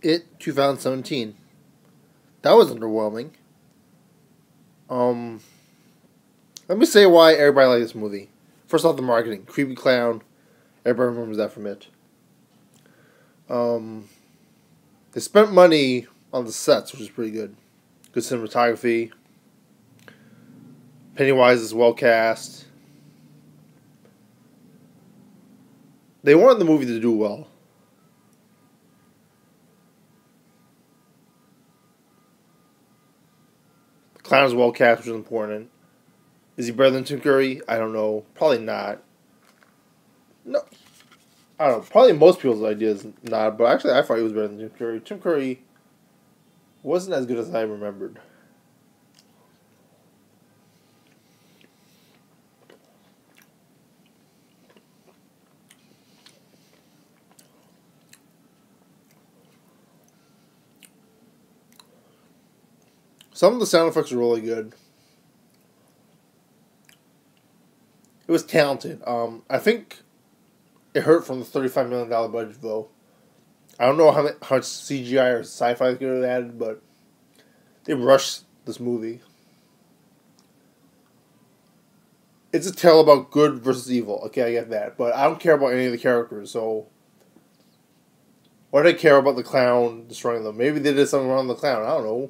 It 2017. That was underwhelming. Um, Let me say why everybody liked this movie. First off, the marketing. Creepy clown. Everybody remembers that from it. Um, they spent money on the sets, which is pretty good. Good cinematography. Pennywise is well cast. They wanted the movie to do well. The clown is well cast, which is important. Is he better than Tim Curry? I don't know. Probably not. No, I don't know. Probably most people's idea is not, but actually I thought he was better than Tim Curry. Tim Curry wasn't as good as I remembered. Some of the sound effects are really good. It was talented. I think it hurt from the $35 million budget, though. I don't know how much CGI or sci-fi they could have added, but they rushed this movie. It's a tale about good versus evil. Okay, I get that, but I don't care about any of the characters. So, why do I care about the clown destroying them? Maybe they did something wrong with the clown. I don't know.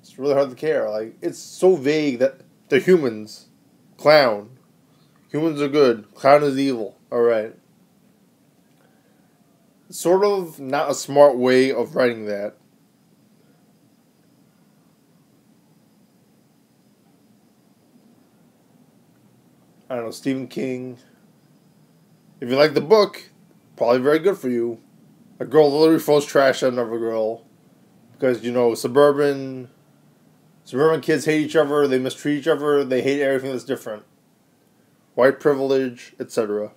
It's really hard to care. Like, it's so vague that they're humans. Clown. Humans are good. Clown is evil. Alright. It's sort of not a smart way of writing that. I don't know, Stephen King. If you like the book, probably very good for you. A girl literally throws trash at another girl. Because, suburban kids hate each other, they mistreat each other, they hate everything that's different. White privilege, etc.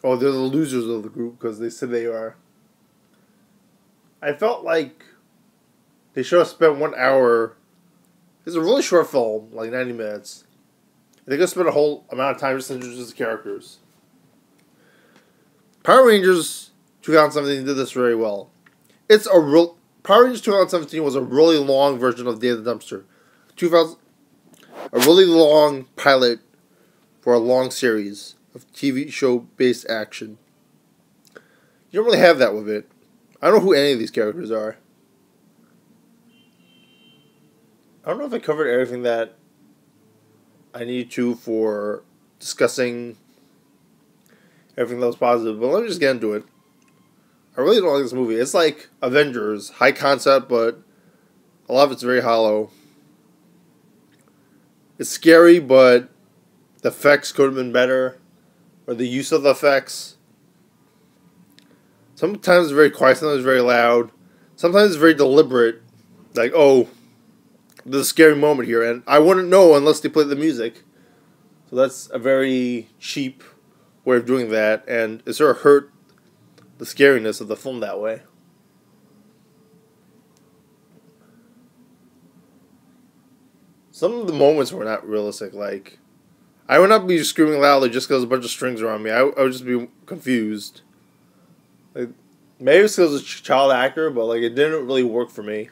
Oh, they're the losers of the group because they said they are. I felt like they should have spent 1 hour. It's a really short film, like 90 minutes. They could have spent a whole amount of time just introducing the characters. Power Rangers 2017 did this very well. Power Rangers 2017 was a really long version of Day of the Dumpster. A really long pilot for a long series of TV show based action. You don't really have that with it. I don't know who any of these characters are. I don't know if I covered everything that I need to for discussing everything that was positive, but let me just get into it. I really don't like this movie. It's like Avengers, high concept, but a lot of it's very hollow. It's scary, but the effects could have been better, or the use of the effects. Sometimes it's very quiet, sometimes it's very loud. Sometimes it's very deliberate. Like, oh, there's a scary moment here, and I wouldn't know unless they played the music. So that's a very cheap way of doing that, and it sort of hurt the scariness of the film that way. Some of the moments were not realistic. Like, I would not be screaming loudly just because a bunch of strings are on me. I would just be confused. Like, maybe it's because it's a child actor, but like it didn't really work for me.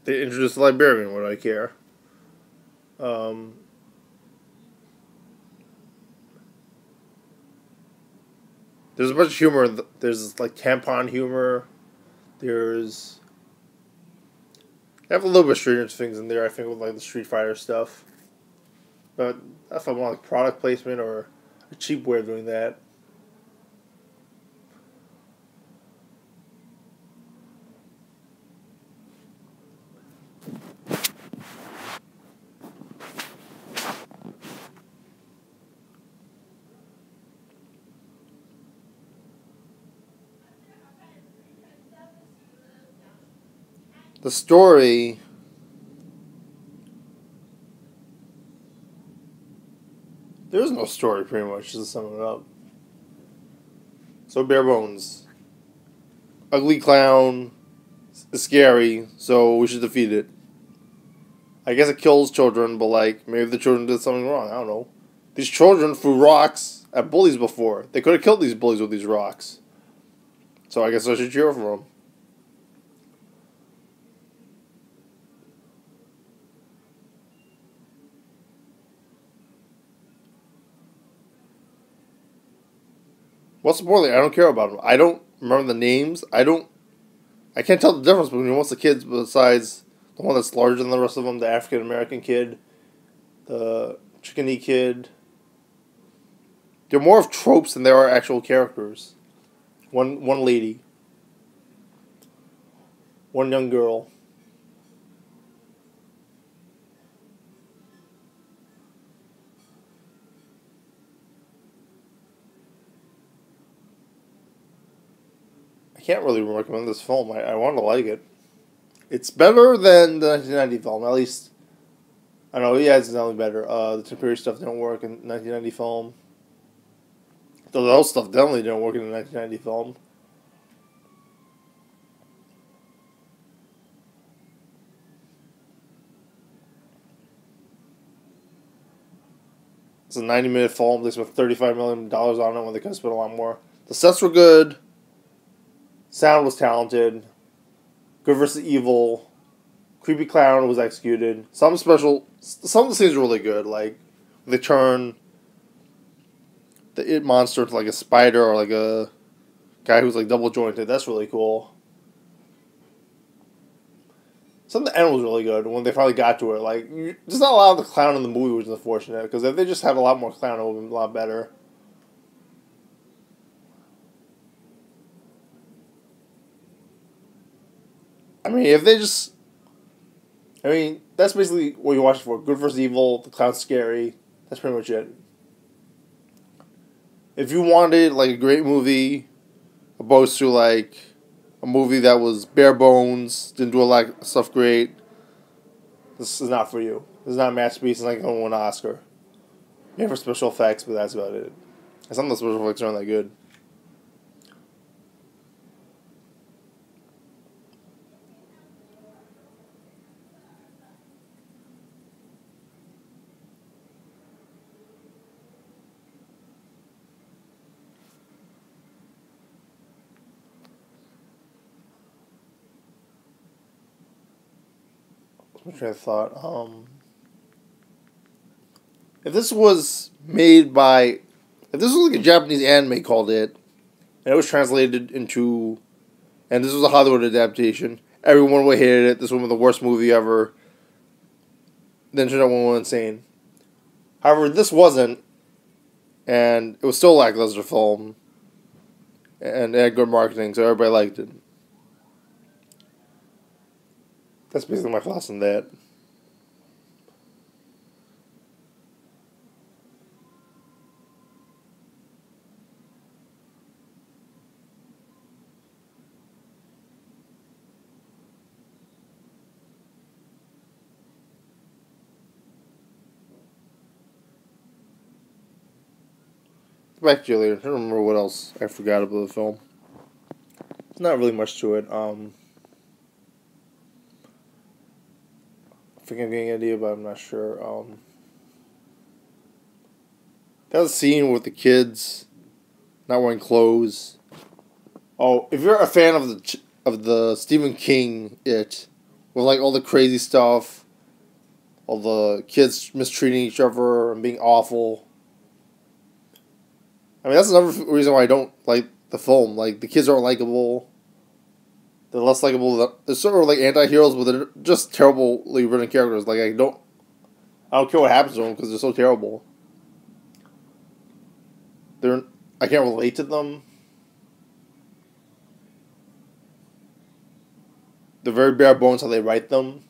They introduced the librarian. What do I care? Um, there's a bunch of humor. There's like tampon humor. There's I have a little bit of Stranger Things in there. I think with like the Street Fighter stuff, but that's more like product placement or a cheap way of doing that. The story. There is no story, pretty much, just to sum it up. So, bare bones. Ugly clown is scary, so we should defeat it. I guess it kills children, but, like, maybe the children did something wrong. I don't know. These children threw rocks at bullies before. They could have killed these bullies with these rocks. So, I guess I should cheer for them. What's the point? I don't care about them. I don't remember the names. I can't tell the difference between most of the kids besides the one that's larger than the rest of them, the African American kid, the chickeny kid. They're more of tropes than they are actual characters. One lady. One young girl. I can't really recommend this film. I want to like it. It's better than the 1990 film, at least. I know, yeah, it's definitely better. The Tim Curry stuff didn't work in the 1990 film. The those stuff definitely didn't work in the 1990 film. It's a 90-minute film. They spent $35 million on it when they could have spent a lot more. The sets were good. Sound was talented. Good versus evil. Creepy clown was executed. Some of the scenes were really good. Like, they turn the it monster into like a spider or like a guy who's like double jointed. That's really cool. Some of the end was really good when they finally got to it. Like, there's not a lot of the clown in the movie, which is unfortunate, because if they just had a lot more clown, it would have been a lot better. I mean, if they just... I mean, that's basically what you watch it for. Good versus evil, the clown's scary. That's pretty much it. If you wanted, like, a great movie, opposed to, like, a movie that was bare bones, didn't do a lot of stuff great, this is not for you. This is not a masterpiece. It's not going to win an Oscar. Maybe for special effects, but that's about it. And some of the special effects aren't that good. I'm trying to thought. If this was made by, if this was like a Japanese anime called it, and it was translated into, and this was a Hollywood adaptation, everyone would hate it. This one was the worst movie ever. The internet went insane. However, this wasn't, and it was still a lackluster film, and it had good marketing, so everybody liked it. That's basically my thoughts on that. Back to you later. I don't remember what else I forgot about the film. There's not really much to it. I think I'm getting an idea, but I'm not sure. That was a scene with the kids not wearing clothes. Oh, if you're a fan of the Stephen King with like all the crazy stuff, all the kids mistreating each other and being awful. I mean, that's another reason why I don't like the film. Like, the kids aren't likable. They're less likable. They're sort of like anti-heroes, but they're just terribly written characters. Like, I don't care what happens to them because they're so terrible. I can't relate to them. They're very bare bones how they write them.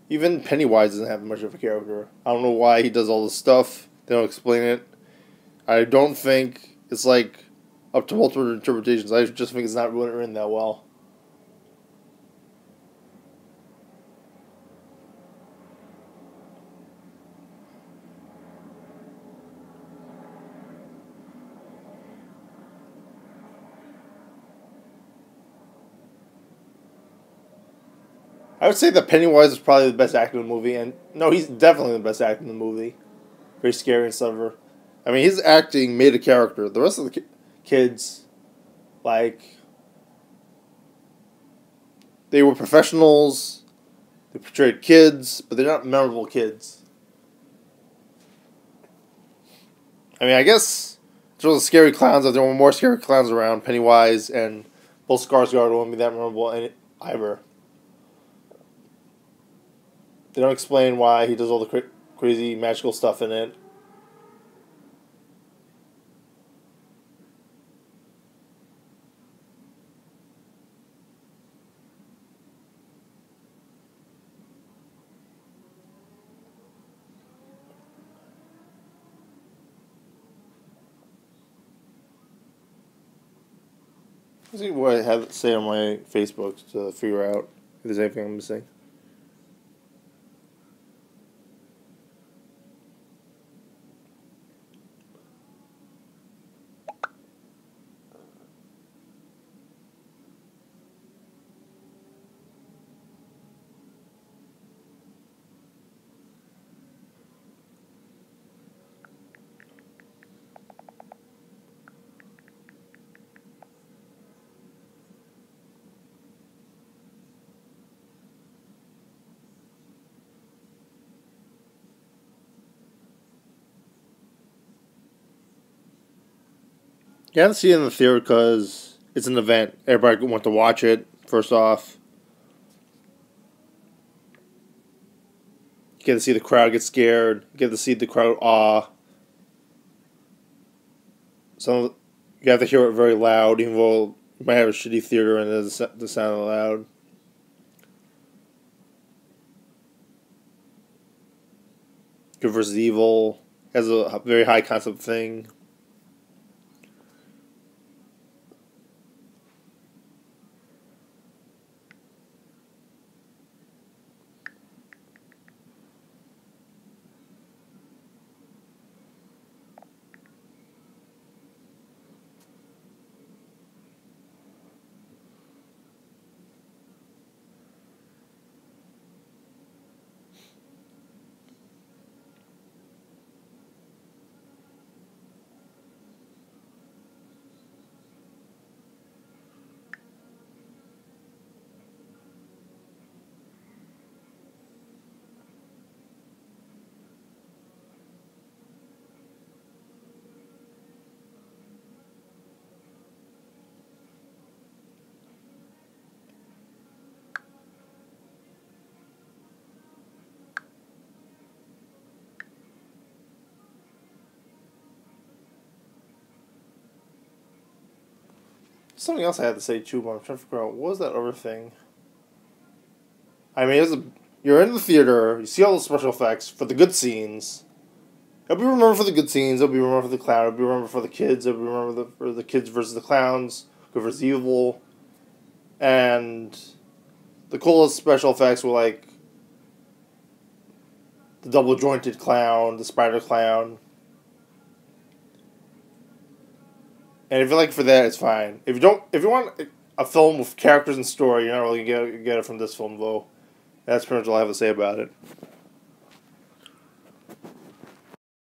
Even Pennywise doesn't have much of a character. I don't know why he does all this stuff. They don't explain it. I don't think it's like up to multiple interpretations. I just think it's not really written that well. I would say that Pennywise is probably the best actor in the movie, and no, he's definitely the best actor in the movie. Very scary and stuff. I mean, his acting made a character. The rest of the kids, like, they were professionals. They portrayed kids, but they're not memorable kids. I mean, I guess there was scary clowns. If there were more scary clowns around, Pennywise and Bill Skarsgård wouldn't be that memorable either. They don't explain why he does all the crazy magical stuff in it. Let's see what I have to say on my Facebook to figure out if there's anything I'm missing. You have to see it in the theater because it's an event. Everybody want to watch it, first off. You get to see the crowd get scared. You get to see the crowd awe. You have to hear it very loud, even though you might have a shitty theater and the sound loud. Good versus Evil has a very high concept thing. Something else I had to say too, but I'm trying to figure out what was that other thing. I mean, you're in the theater, you see all the special effects for the good scenes. It'll be remembered for the good scenes. It'll be remembered for the clown. It'll be remembered for the kids. It'll be remembered for the kids versus the clowns, good versus evil, and the coolest special effects were like the double jointed clown, the spider clown. And if you like for that, it's fine. If you want a film with characters and story, you're not really gonna get it from this film, though. That's pretty much all I have to say about it.